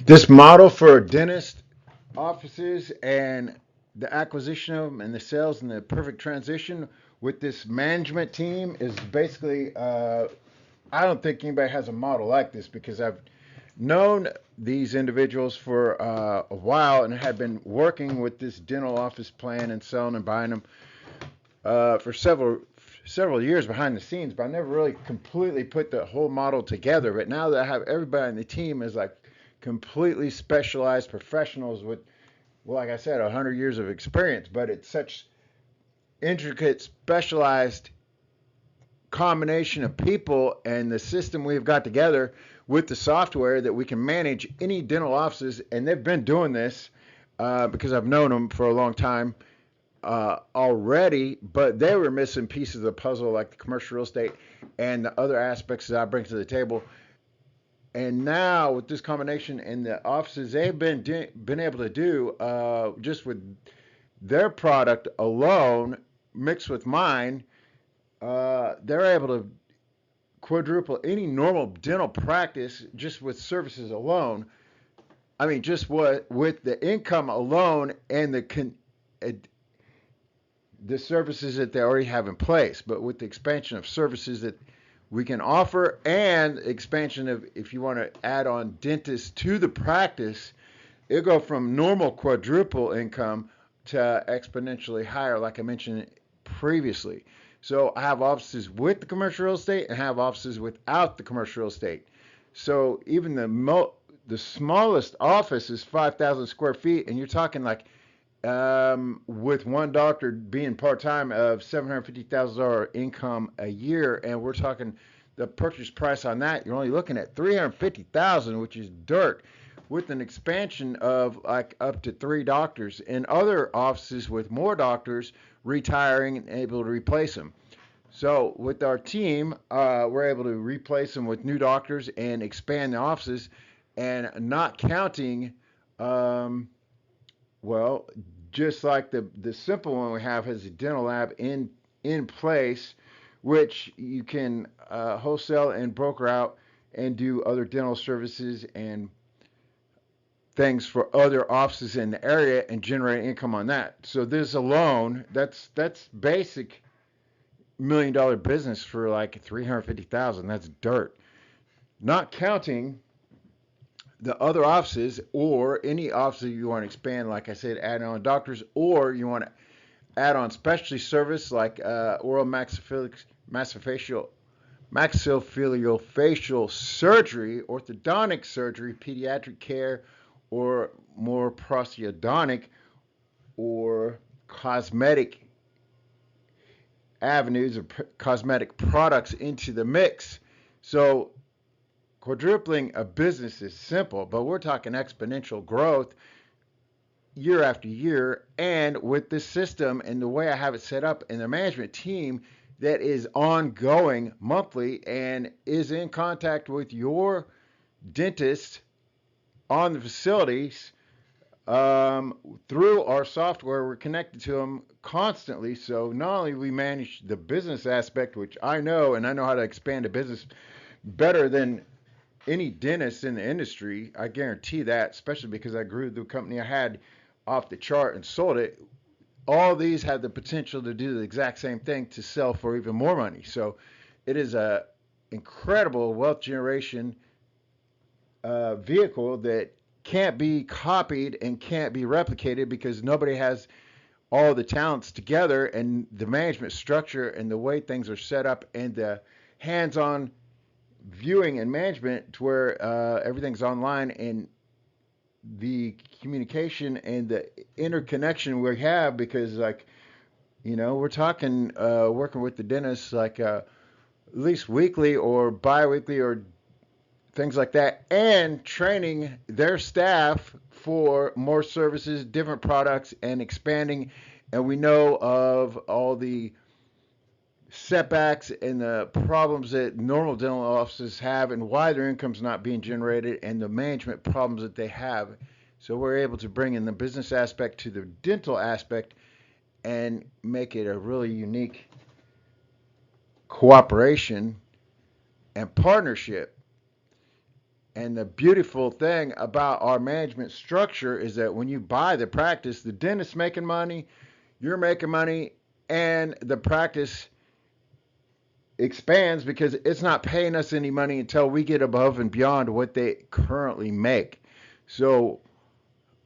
This model for dentist offices and the acquisition of them and the sales and the perfect transition with this management team is basically, I don't think anybody has a model like this because I've known these individuals for a while and had been working with this dental office plan and selling and buying them for several years behind the scenes, but I never really completely put the whole model together. But now that I have everybody on the team is like completely specialized professionals with, well, like I said, 100 years of experience, but it's such intricate, specialized combination of people and the system we've got together with the software that we can manage any dental offices. And they've been doing this because I've known them for a long time already, but they were missing pieces of the puzzle like the commercial real estate and the other aspects that I bring to the table. And now with this combination and the offices they've been able to do just with their product alone mixed with mine, they're able to quadruple any normal dental practice just with services alone. I mean, just what with the income alone and the services that they already have in place, but with the expansion of services that we can offer and expansion of if you want to add on dentists to the practice, it'll go from normal quadruple income to exponentially higher, like I mentioned previously. So I have offices with the commercial real estate and have offices without the commercial real estate. So even the smallest office is 5,000 square feet, and you're talking like with one doctor being part time of $750,000 income a year, and we're talking the purchase price on that, you're only looking at $350,000, which is dirt. With an expansion of like up to three doctors, and other offices with more doctors retiring and able to replace them. So with our team, we're able to replace them with new doctors and expand the offices, and not counting um, well, just like the simple one we have has a dental lab in place, which you can wholesale and broker out and do other dental services and things for other offices in the area and generate income on that. So this alone, that's basic $1 million business for like 350,000. That's dirt. Not counting the other offices or any offices you want to expand, like I said, add on doctors, or you want to add on specialty service like oral maxillofacial maxillofacial surgery, orthodontic surgery, pediatric care, or more prosthodontic or cosmetic avenues or cosmetic products into the mix. So quadrupling a business is simple, but we're talking exponential growth year after year. And with this system and the way I have it set up and the management team that is ongoing monthly and is in contact with your dentist on the facilities through our software, we're connected to them constantly. So not only we manage the business aspect, which I know, and I know how to expand a business better than any dentist in the industry. I guarantee that, especially because I grew the company I had off the chart and sold it. All these have the potential to do the exact same thing to sell for even more money. So it is a incredible wealth generation vehicle that can't be copied and can't be replicated because nobody has all the talents together and the management structure and the way things are set up and the hands-on viewing and management to where everything's online and the communication and the interconnection we have because like we're talking working with the dentist like at least weekly or bi-weekly or things like that and training their staff for more services, different products, and expanding. And we know of all the setbacks and the problems that normal dental offices have and why their income's not being generated and the management problems that they have. So we're able to bring in the business aspect to the dental aspect and make it a really unique cooperation and partnership. And the beautiful thing about our management structure is that when you buy the practice, the dentist's making money, you're making money, and the practice expands because it's not paying us any money until we get above and beyond what they currently make. So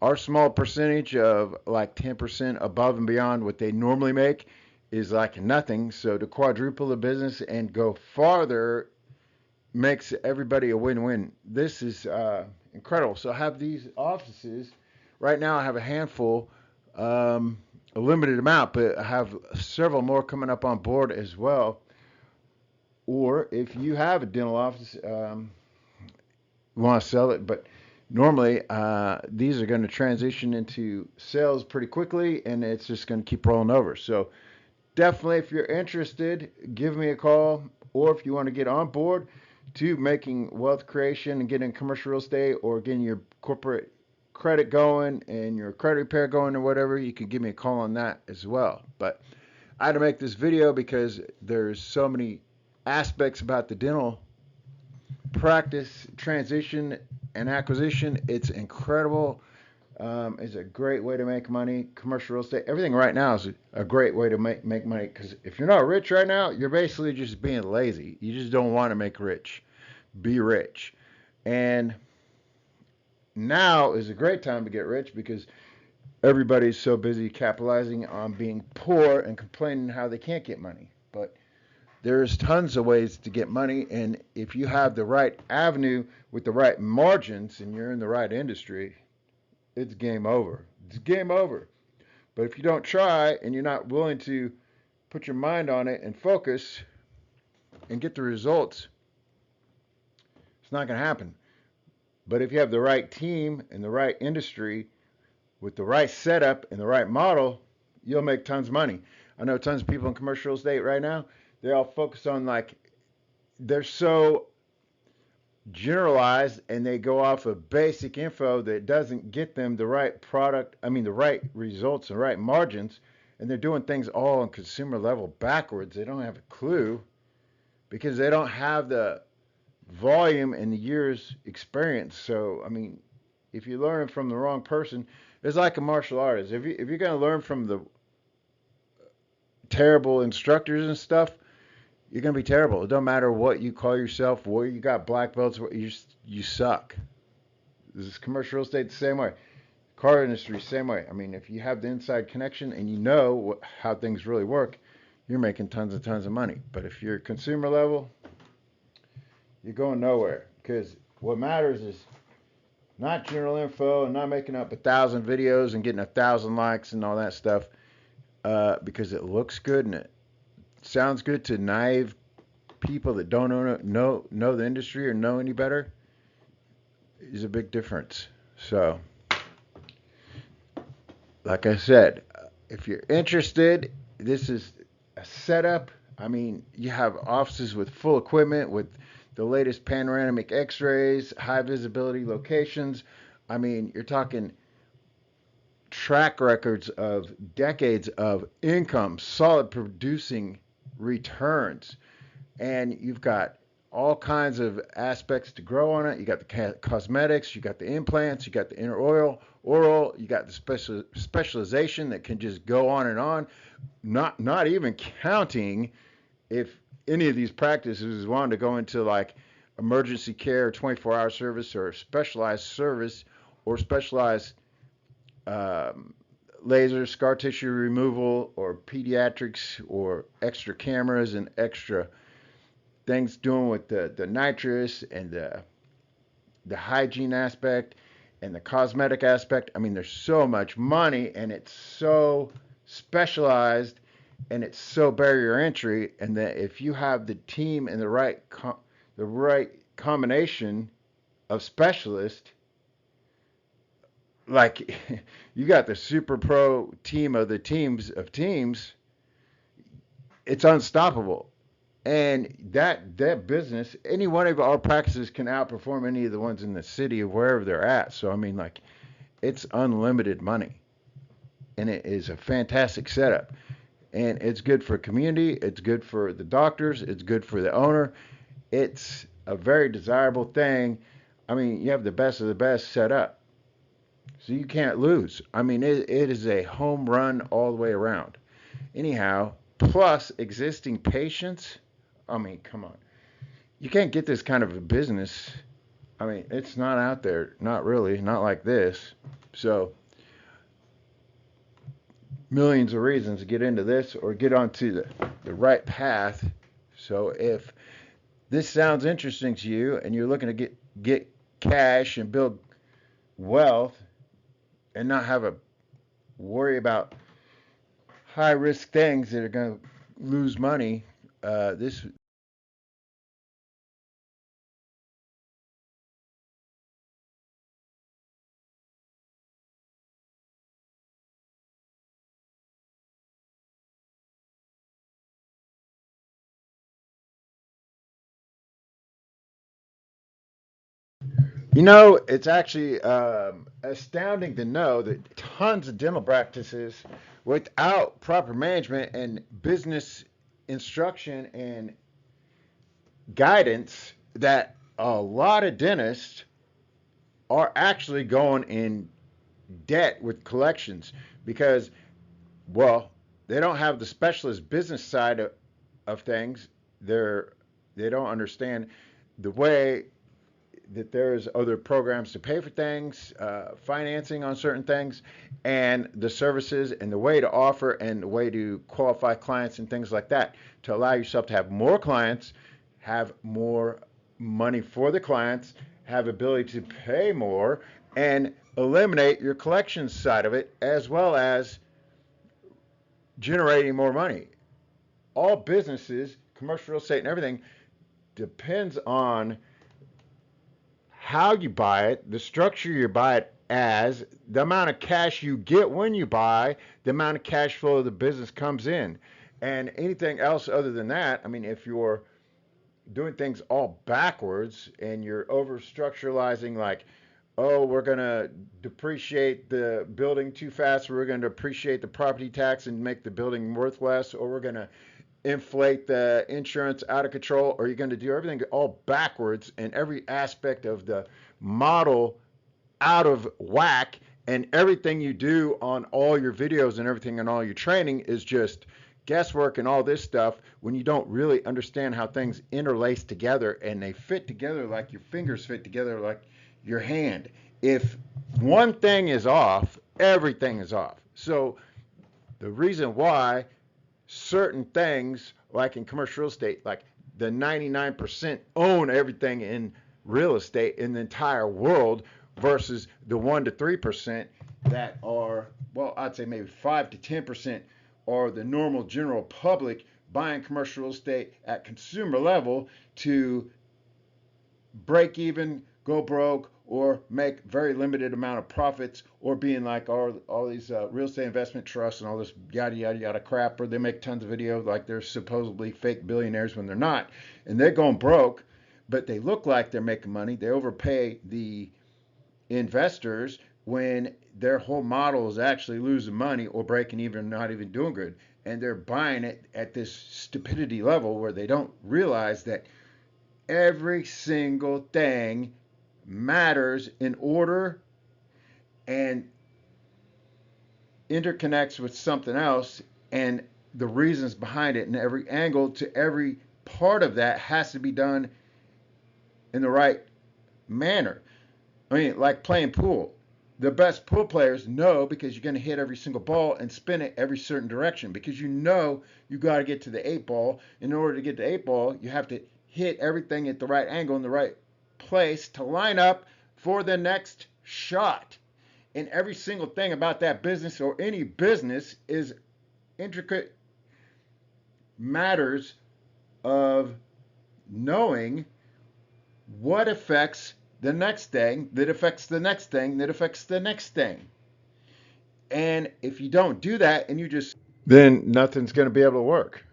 our small percentage of like 10% above and beyond what they normally make is like nothing. So to quadruple the business and go farther makes everybody a win-win. This is incredible. So I have these offices. Right now I have a handful, a limited amount, but I have several more coming up on board as well. Or if you have a dental office, you want to sell it, but normally these are going to transition into sales pretty quickly, and it's just going to keep rolling over. So definitely, if you're interested, give me a call, or if you want to get on board to making wealth creation and getting commercial real estate or getting your corporate credit going and your credit repair going or whatever, you can give me a call on that as well. But I had to make this video because there's so many aspects about the dental practice transition and acquisition. It's incredible. It's a great way to make money. Commercial real estate, everything right now is a great way to make money, because if you're not rich right now, you're basically just being lazy. You just don't want to make rich. Be rich. And now is a great time to get rich because everybody's so busy capitalizing on being poor and complaining how they can't get money. But there's tons of ways to get money, and if you have the right avenue with the right margins and you're in the right industry, it's game over. It's game over. But if you don't try and you're not willing to put your mind on it and focus and get the results, it's not going to happen. But if you have the right team and the right industry with the right setup and the right model, you'll make tons of money. I know tons of people in commercial real estate right now, they're all focused on, like, they're so generalized and they go off of basic info that doesn't get them the right product, the right results and right margins, and they're doing things all on consumer level backwards. They don't have a clue because they don't have the volume and the years experience. So if you're learning from the wrong person, it's like a martial artist. If you're going to learn from the terrible instructors and stuff, you're going to be terrible. It don't matter what you call yourself, where you got black belts, you suck. This is commercial real estate the same way. Car industry, same way. If you have the inside connection and you know how things really work, you're making tons and tons of money. But if you're consumer level, you're going nowhere. Because what matters is not general info and not making up 1,000 videos and getting 1,000 likes and all that stuff, because it looks good and it sounds good to naive people that don't know the industry or know any better. Is a big difference. So, like I said, if you're interested, this is a setup. You have offices with full equipment, with the latest panoramic x-rays, high visibility locations. You're talking track records of decades of income, solid producing returns, and you've got all kinds of aspects to grow on it. You got the cosmetics, you got the implants, you got the oral, you got the specialization that can just go on and on. Not even counting if any of these practices wanted to go into like emergency care, 24-hour service, or specialized service, or specialized laser scar tissue removal, or pediatrics, or extra cameras and extra things doing with the nitrous and the hygiene aspect and the cosmetic aspect. There's so much money, and it's so specialized, and it's so barrier entry, and that if you have the team and the right combination of specialists, like you got the super pro team of the teams of teams, it's unstoppable. And that business, any one of our practices can outperform any of the ones in the city or wherever they're at. So it's unlimited money, and it is a fantastic setup. And it's good for community, it's good for the doctors, it's good for the owner. It's a very desirable thing. I mean, you have the best of the best set up. So you can't lose. I mean, it is a home run all the way around. Anyhow, plus existing patients. I mean, come on. You can't get this kind of a business. I mean, it's not out there. Not really. Not like this. So, millions of reasons to get into this or get onto the right path. So, if this sounds interesting to you and you're looking to get cash and build wealth and not have a worry about high risk things that are going to lose money, this it's actually astounding to know that tons of dental practices, without proper management and business instruction and guidance, that a lot of dentists are actually going in debt with collections because, well, they don't have the specialist business side of things. They're they don't understand the way that there's other programs to pay for things, financing on certain things, and the services and the way to offer and the way to qualify clients and things like that to allow yourself to have more clients, have more money for the clients, have ability to pay more, and eliminate your collections side of it as well as generating more money. All businesses, commercial real estate and everything depends on how you buy it, the structure you buy it as, the amount of cash you get when you buy, the amount of cash flow the business comes in. And anything else other than that, I mean, if you're doing things all backwards and you're over structuralizing, like, oh, we're going to depreciate the building too fast, or we're going to depreciate the property tax and make the building worth less, or we're going to inflate the insurance out of control, or you're going to do everything all backwards and every aspect of the model out of whack, and everything you do on all your videos and everything and all your training is just guesswork and all this stuff, when you don't really understand how things interlace together and they fit together like your fingers fit together like your hand. If one thing is off, everything is off. So the reason why certain things, like in commercial real estate, like the 99% own everything in real estate in the entire world versus the 1 to 3% that are, well, I'd say maybe 5 to 10% are the normal general public buying commercial real estate at consumer level to break even, go broke, or make very limited amount of profits, or being like all these real estate investment trusts and all this yada yada yada crap, or they make tons of videos like they're supposedly fake billionaires when they're not, and they're going broke, but they look like they're making money. They overpay the investors when their whole model is actually losing money or breaking even, not even doing good, and they're buying it at this stupidity level where they don't realize that every single thing matters in order and interconnects with something else, and the reasons behind it and every angle to every part of that has to be done in the right manner. I mean, like playing pool. The best pool players know, because you're going to hit every single ball and spin it every certain direction, because you know you got to get to the eight ball. In order to get to eight ball, you have to hit everything at the right angle in the right place to line up for the next shot. And every single thing about that business or any business is intricate matters of knowing what affects the next thing that affects the next thing that affects the next thing. And if you don't do that and you just, then nothing's going to be able to work.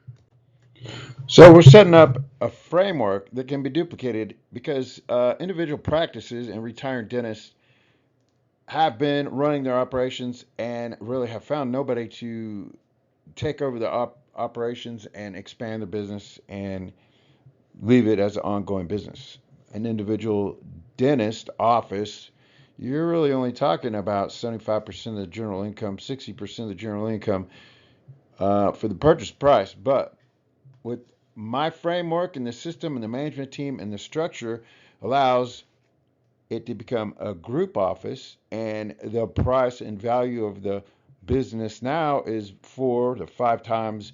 So we're setting up a framework that can be duplicated because individual practices and retired dentists have been running their operations and really have found nobody to take over the operations and expand the business and leave it as an ongoing business. An individual dentist office, you're really only talking about 75% of the general income, 60% of the general income for the purchase price. But with my framework and the system and the management team and the structure allows it to become a group office, and the price and value of the business now is 4 to 5 times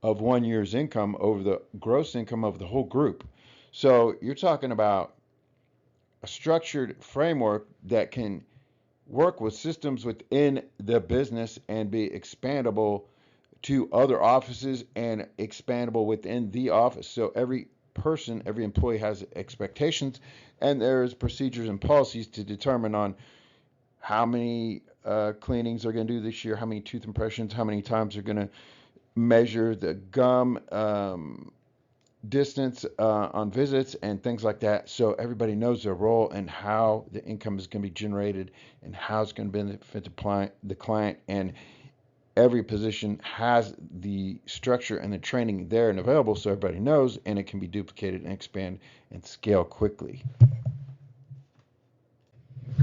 of 1 year's income over the gross income of the whole group. So you're talking about a structured framework that can work with systems within the business and be expandable to other offices and expandable within the office. So every person, every employee has expectations, and there's procedures and policies to determine on how many cleanings they're going to do this year, how many tooth impressions, how many times they're going to measure the gum distance on visits and things like that. So everybody knows their role and how the income is going to be generated and how it's going to benefit the client. And every position has the structure and the training there and available so everybody knows, and it can be duplicated and expand and scale quickly.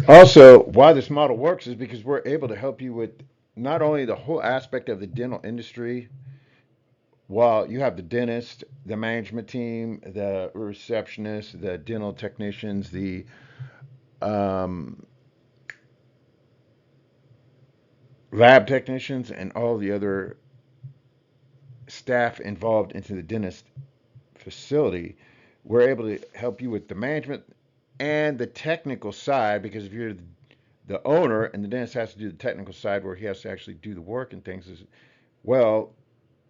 Also, why this model works is because we're able to help you with not only the whole aspect of the dental industry, while you have the dentist, the management team, the receptionist, the dental technicians, the um, lab technicians, and all the other staff involved into the dentist facility, we're able to help you with the management and the technical side, because if you're the owner and the dentist has to do the technical side where he has to actually do the work and things as well,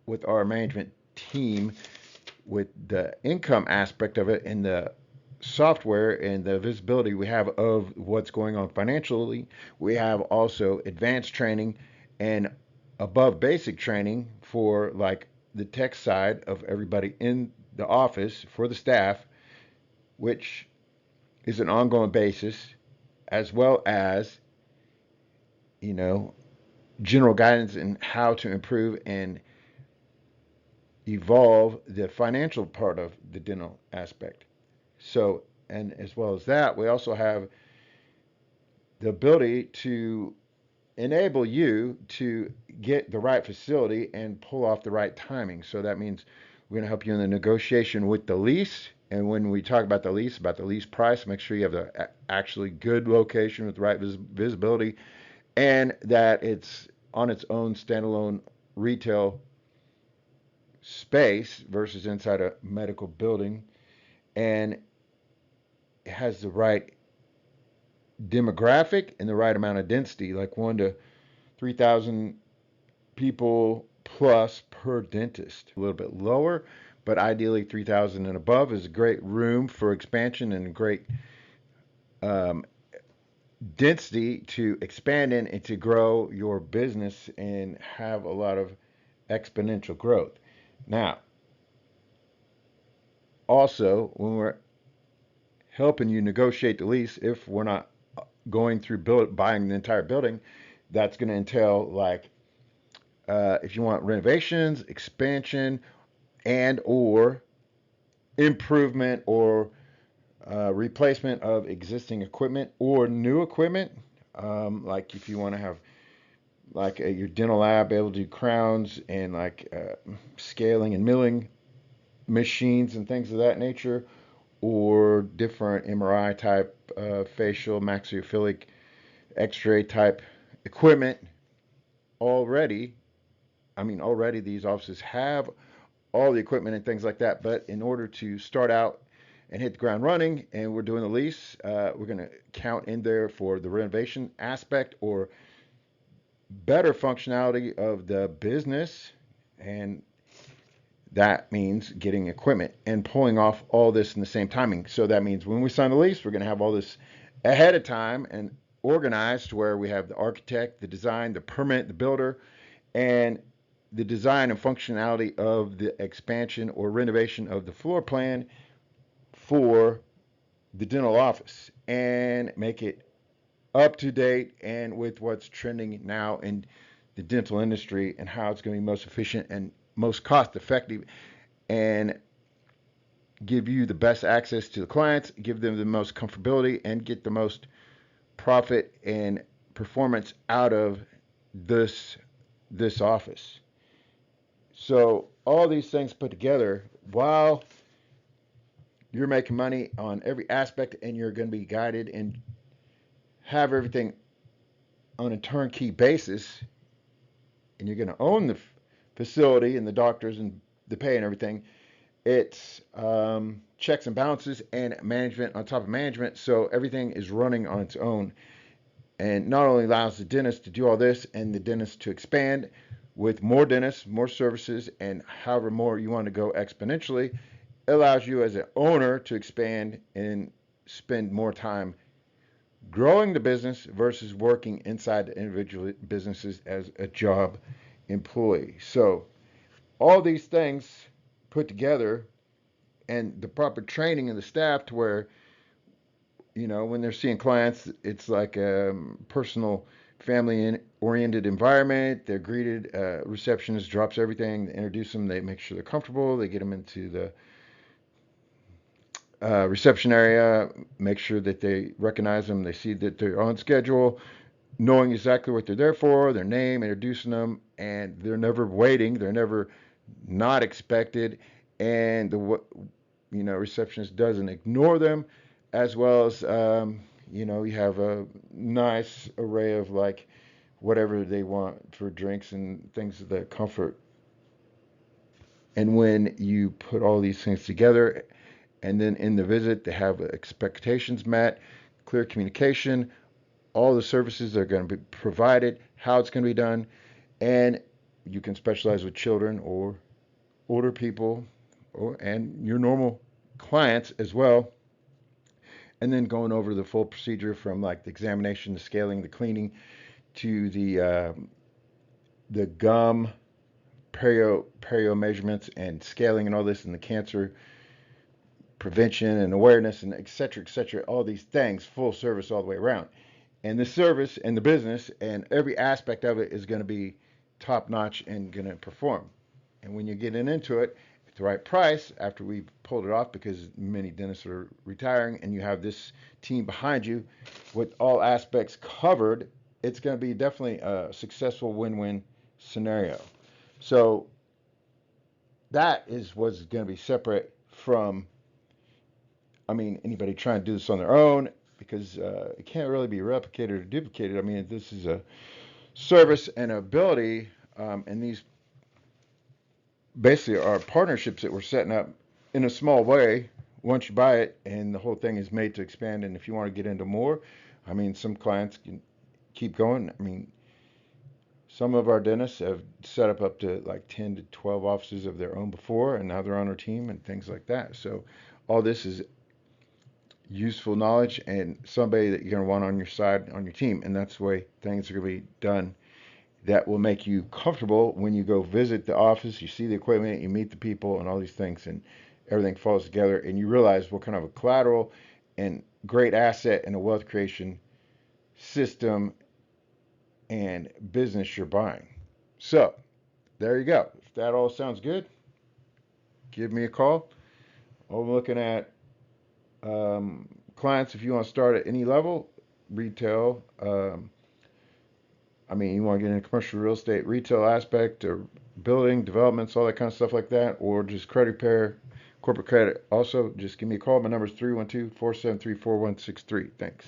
with our management team, with the income aspect of it and the software and the visibility we have of what's going on financially, we have also advanced training and above basic training for like the tech side of everybody in the office for the staff, which is an ongoing basis, as well as, you know, general guidance in how to improve and evolve the financial part of the dental aspect. So, and as well as that, we also have the ability to enable you to get the right facility and pull off the right timing. So that means we're going to help you in the negotiation with the lease. And when we talk about the lease price, make sure you have the actually good location with the right visibility and that it's on its own standalone retail space versus inside a medical building, and it has the right demographic and the right amount of density, like 1 to 3,000 people plus per dentist. A little bit lower, but ideally 3,000 and above is a great room for expansion and great um, density to expand in and to grow your business and have a lot of exponential growth. Now, also, when we're helping you negotiate the lease, if we're not going through buying the entire building, that's going to entail like if you want renovations, expansion, and or improvement or replacement of existing equipment or new equipment. Like if you want to have like your dental lab able to do crowns and like scaling and milling machines and things of that nature, or different MRI type, facial, maxillophilic, X-ray type equipment. Already, already these offices have all the equipment and things like that. But in order to start out and hit the ground running, and we're doing the lease, we're going to count in there for the renovation aspect or better functionality of the business, and that means getting equipment and pulling off all this in the same timing. So that means when we sign the lease, we're going to have all this ahead of time and organized to where we have the architect, the design, the permit, the builder, and the design and functionality of the expansion or renovation of the floor plan for the dental office and make it up to date and with what's trending now in the dental industry and how it's going to be most efficient and most cost effective and give you the best access to the clients, give them the most comfortability, and get the most profit and performance out of this office. So all these things put together, while you're making money on every aspect and you're going to be guided and have everything on a turnkey basis, and you're going to own the facility and the doctors and the pay and everything, it's checks and balances and management on top of management. So everything is running on its own, and not only allows the dentist to do all this and the dentist to expand with more dentists, more services, and however more you want to go exponentially, it allows you as an owner to expand and spend more time growing the business versus working inside the individual businesses as a job employee. So all these things put together, and the proper training of the staff to where, when they're seeing clients, it's like a personal, family-oriented environment. They're greeted, receptionist drops everything, they introduce them, they make sure they're comfortable, they get them into the reception area, make sure that they recognize them, they see that they're on schedule, knowing exactly what they're there for, their name, introducing them, and they're never waiting, they're never not expected, and the receptionist doesn't ignore them, as well as you have a nice array of like whatever they want for drinks and things of that comfort. And when you put all these things together, and then in the visit they have expectations met, clear communication, all the services that are going to be provided, how it's going to be done, and you can specialize with children or older people and your normal clients as well. And then going over the full procedure from like the examination, the scaling, the cleaning, to the gum, perio measurements and scaling and all this, and the cancer prevention and awareness and et cetera, all these things, full service all the way around. And the service and the business and every aspect of it is going to be top notch and going to perform. And when you're getting into it at the right price, after we've pulled it off, because many dentists are retiring, and you have this team behind you with all aspects covered, it's going to be definitely a successful win-win scenario. So that is what's going to be separate from, anybody trying to do this on their own, because it can't really be replicated or duplicated. This is a service and ability, and these basically are partnerships that we're setting up in a small way once you buy it, and the whole thing is made to expand. And if you want to get into more, some clients can keep going. Some of our dentists have set up to like 10 to 12 offices of their own before, and now they're on our team and things like that. So all this is useful knowledge and somebody that you're going to want on your side, on your team. And that's the way things are going to be done that will make you comfortable when you go visit the office, you see the equipment, you meet the people and all these things, and everything falls together, and you realize what kind of a collateral and great asset and a wealth creation system and business you're buying. So there you go. If that all sounds good, give me a call. I'm looking at clients if you want to start at any level, retail, you want to get into commercial real estate, retail aspect, or building, developments, all that kind of stuff like that, or just credit repair, corporate credit. Also, just give me a call. My number is 312-473-4163. Thanks.